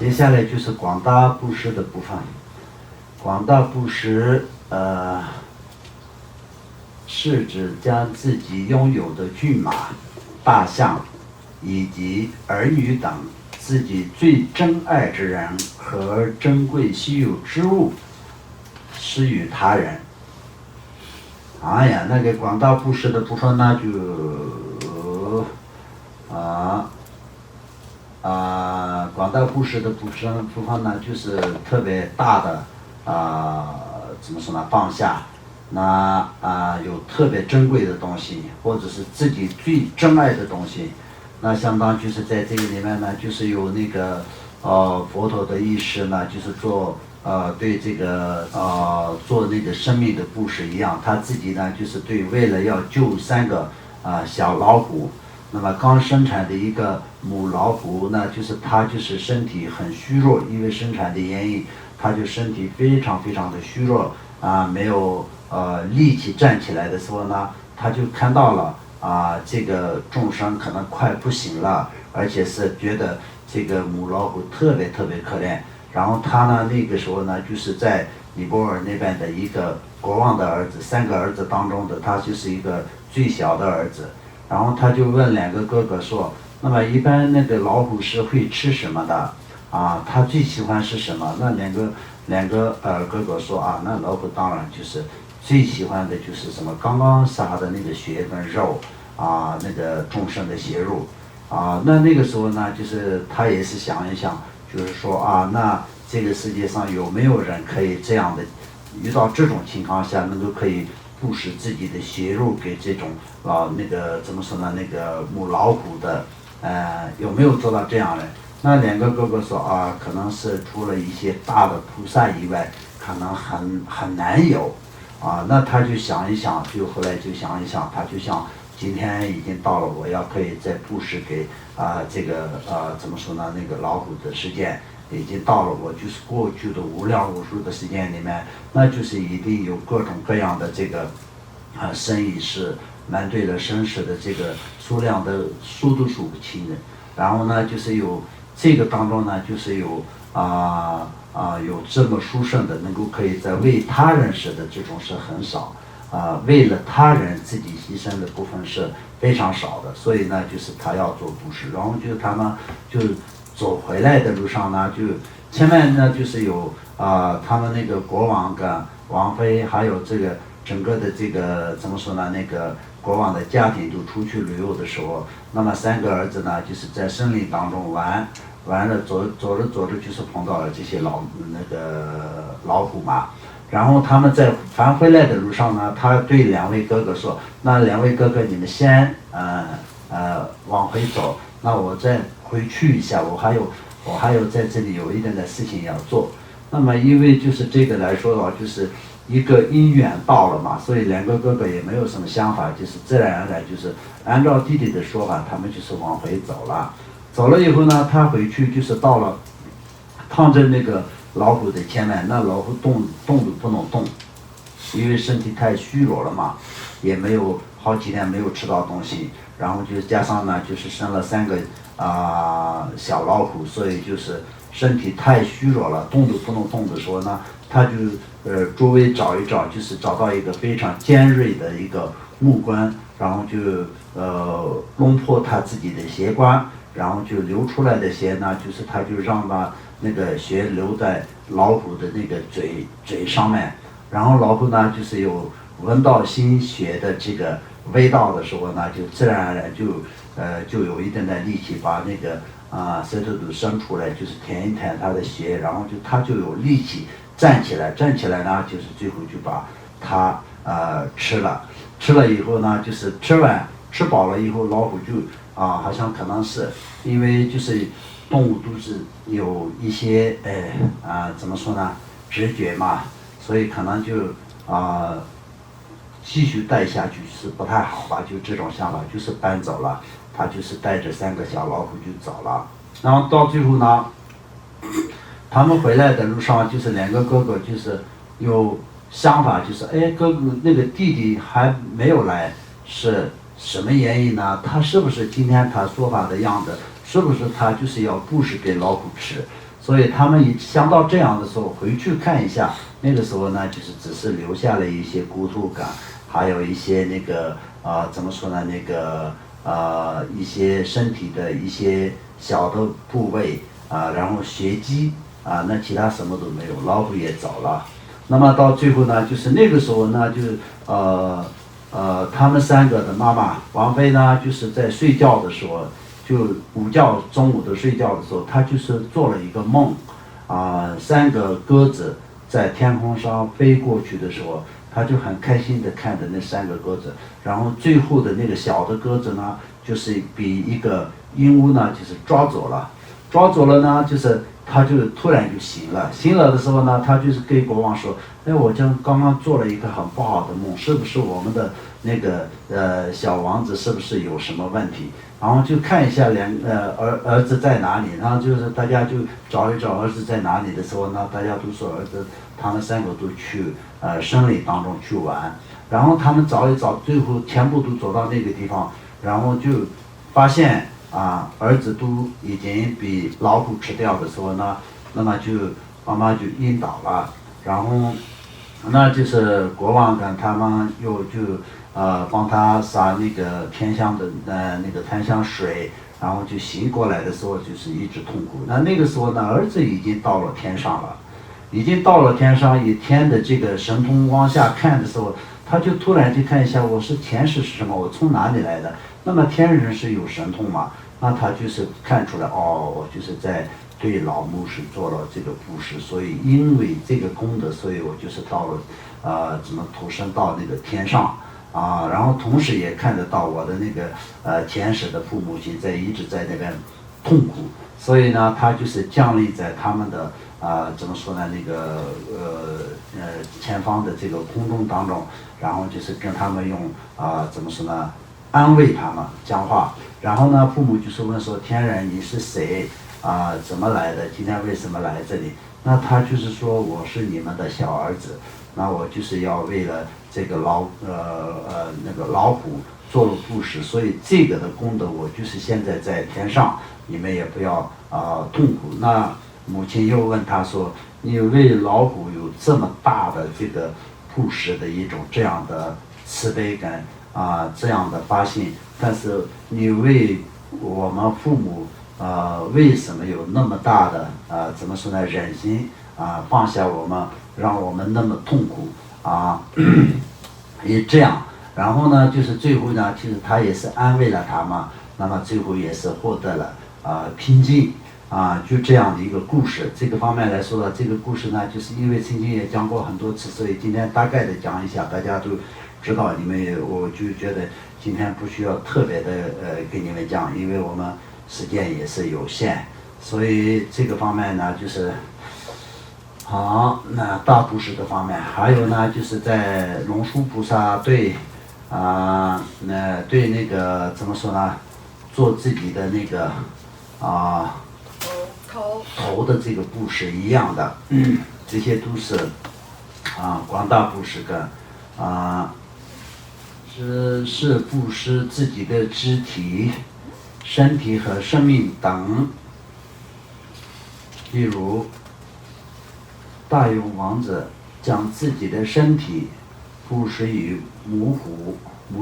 接下来就是广大布施的部分。广大布施，是指将自己拥有的骏马、大象以及儿女等自己最珍爱之人和珍贵稀有之物施予他人。哎呀，那个广大布施的部分呢，就广大布施的部分呢，就是特别大的怎么说呢，放下。那有特别珍贵的东西，或者是自己最珍爱的东西，那相当就是在这个里面呢，就是有那个佛陀的意识呢，就是做对这个做那个生命的布施一样，他自己呢就是为了要救3个小老虎，那么刚生产的一个母老虎呢，就是它就是身体很虚弱，因为生产的原因，它就身体非常非常的虚弱没有力气站起来的时候呢，他就看到了这个众生可能快不行了，而且是觉得这个母老虎特别特别可怜。然后他呢那个时候呢，就是在尼泊尔那边的一个国王的儿子，3个儿子当中的他就是一个最小的儿子。然后他就问2个哥哥说，那么一般那个老虎是会吃什么的他最喜欢是什么？那两个哥哥说那老虎当然就是最喜欢的就是什么刚刚杀的那个血跟肉那个众生的血肉那个时候呢，就是他也是想一想，就是说那这个世界上有没有人可以这样的，遇到这种情况下能够可以布施自己的血肉给这种那个怎么说呢，那个母老虎的有没有做到这样的？那2个哥哥说可能是除了一些大的菩萨以外，可能很难有那他就想一想，后来就想一想，他就想今天已经到了我要可以再布施给这个怎么说呢，那个老虎的时间已经到了，我就是过去的无量无数的时间里面，那就是一定有各种各样的这个生意是满对了生死的这个数量的数都数不清的。然后呢，就是有这个当中呢，就是有有这么殊胜的，能够可以在为他人舍的这种是很少为了他人自己牺牲的部分是非常少的，所以呢，就是他要做布施。然后就他们就走回来的路上呢，就前面呢就是有他们那个国王跟王妃，还有这个整个的这个怎么说呢，那个国王的家庭就出去旅游的时候，那么3个儿子呢，就是在森林当中玩了，走着就是碰到了这些那个老虎嘛。然后他们在返回来的路上呢，他对2位哥哥说，那2位哥哥你们先往回走，那我再回去一下，我还有在这里有一点的事情要做。那么因为就是这个来说就是一个因缘到了嘛，所以2个哥哥也没有什么想法，就是自然而然就是按照弟弟的说法，他们就是往回走了。走了以后呢，他回去就是到了躺在那个老虎的前面，那老虎动都不能动，因为身体太虚弱了嘛，也没有好几天没有吃到东西，然后就加上呢就是生了3个小老虎，所以就是身体太虚弱了，动都不能动的时候呢，他就周围找一找，就是找到一个非常尖锐的一个木棍，然后就弄破他自己的血管，然后就流出来的血呢，就是他就让把那个血流在老虎的那个嘴上面，然后老虎呢就是有闻到新血的这个味道的时候呢，就自然而然就有一定的力气把那个舌头都伸出来，就是舔一舔它的血，然后它就有力气站起来呢，就是最后就把它吃了以后呢，就是吃饱了以后，老虎就好像可能是因为就是动物都是有一些怎么说呢，直觉嘛，所以可能就继续带下去是不太好吧，就这种想法就是搬走了，他就是带着3个小老虎就走了。然后到最后呢，他们回来的路上就是2个哥哥就是有想法，就是哥哥那个弟弟还没有来是什么原因呢？他是不是今天他说法的样子，是不是他就是要布施给老虎吃？所以他们一想到这样的时候，回去看一下，那个时候呢，就是只是留下了一些孤独感，还有一些那个怎么说呢，那个一些身体的一些小的部位然后血迹那其他什么都没有，老虎也走了。那么到最后呢，就是那个时候呢，就他们三个的妈妈王妃呢，就是在睡觉的时候，就午觉中午的睡觉的时候，她就是做了一个梦，三个鸽子在天空上飞过去的时候，她就很开心的看着那三个鸽子，然后最后的那个小的鸽子呢，就是比一个鹦鹉呢，就是抓走了呢，就是他就突然就醒了，醒了的时候呢，他就是跟国王说，哎，我刚刚做了一个很不好的梦，是不是我们的那个小王子是不是有什么问题？然后就看一下儿子在哪里，然后就是大家就找一找儿子在哪里的时候呢，大家都说儿子他们三个都去森林当中去玩，然后他们找一找，最后全部都走到那个地方，然后就发现儿子都已经被老虎吃掉的时候呢，那么就妈妈就晕倒了，然后那就是国王跟他们又就帮他洒那个天香的那个檀香水，然后就醒过来的时候就是一直痛苦。那个时候呢，儿子已经到了天上了，已经到了天上，以天的这个神通往下看的时候，他就突然就看一下，我是前世是什么，我从哪里来的？那么天人是有神通嘛？那他就是看出来，我就是在对老牧师做了这个布施，所以因为这个功德，所以我就是到了怎么投身到那个天上然后同时也看得到我的那个前世的父母亲一直在那边痛苦，所以呢，他就是降临在他们的怎么说呢，那个前方的这个空中当中，然后就是跟他们用怎么说呢，安慰他们讲话。然后呢，父母就是问说，天人你是谁怎么来的？今天为什么来这里？那他就是说，我是你们的小儿子，那我就是要为了这个那个老虎做了布施，所以这个的功德我就是现在在天上，你们也不要痛苦。那母亲又问他说，你为老虎有这么大的这个布施的一种这样的慈悲感这样的发心，但是你为我们父母为什么有那么大的怎么说呢，忍心放下我们，让我们那么痛苦也这样。然后呢，就是最后呢，其实他也是安慰了他嘛，那么最后也是获得了平静就这样的一个故事。这个方面来说呢，这个故事呢，就是因为曾经也讲过很多次，所以今天大概的讲一下，大家都知道。我就觉得今天不需要特别的给你们讲，因为我们时间也是有限，所以这个方面呢，就是好。那大布施的方面，还有呢，就是在龙树菩萨对对那个怎么说呢，做自己的那个头的这个布施一样的，这些都是广大布施跟是布施自己的肢体、身体和生命等。例如，大勇王者将自己的身体布施于母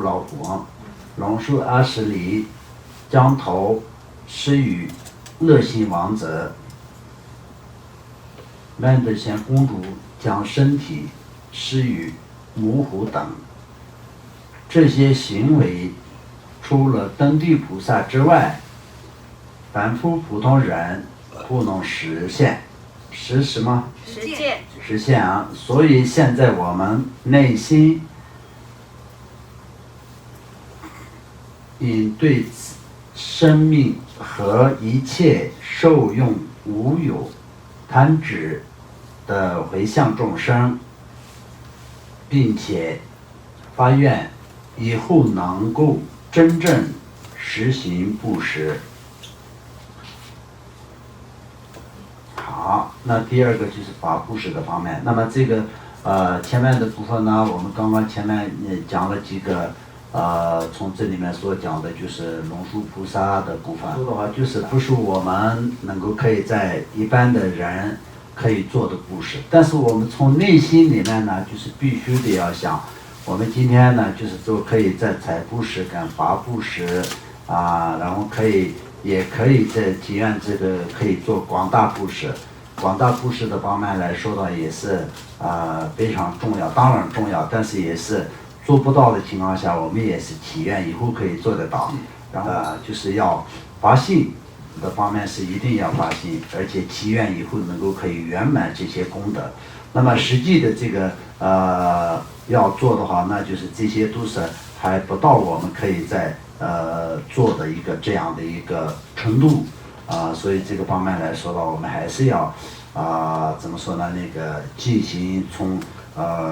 老虎，龙树阿什里将头施于恶心王者，曼德贤公主将身体施于母虎等。这些行为除了登地菩萨之外，凡夫普通人不能实现。实现实现所以现在我们内心应对生命和一切受用无有贪执的回向众生，并且发愿以后能够真正实行布施。好，那第二个就是法布施的方面。那么这个前面的部分呢，我们刚刚前面也讲了几个从这里面所讲的就是龙树菩萨的部分说的话，就是不是我们能够可以在一般的人可以做的故事，但是我们从内心里面呢，就是必须得要想，我们今天呢，就是说可以在财布施跟法布施然后也可以在祈愿这个可以做广大布施。广大布施的方面来说的也是非常重要，当然重要，但是也是做不到的情况下，我们也是祈愿以后可以做得到。然后就是要发心的方面是一定要发心，而且祈愿以后能够可以圆满这些功德。那么实际的这个要做的话，那就是这些都是还不到我们可以在做的一个这样的一个程度所以这个方面来说的话，我们还是要怎么说呢？那个进行从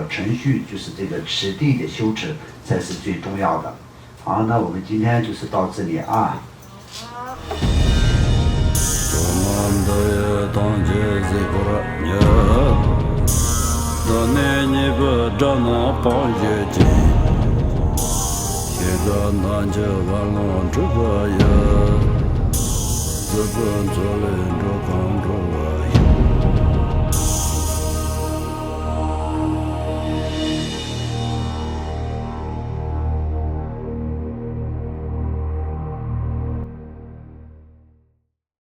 程序，就是这个持地的修持才是最重要的。好，那我们今天就是到这里啊。自本作人着空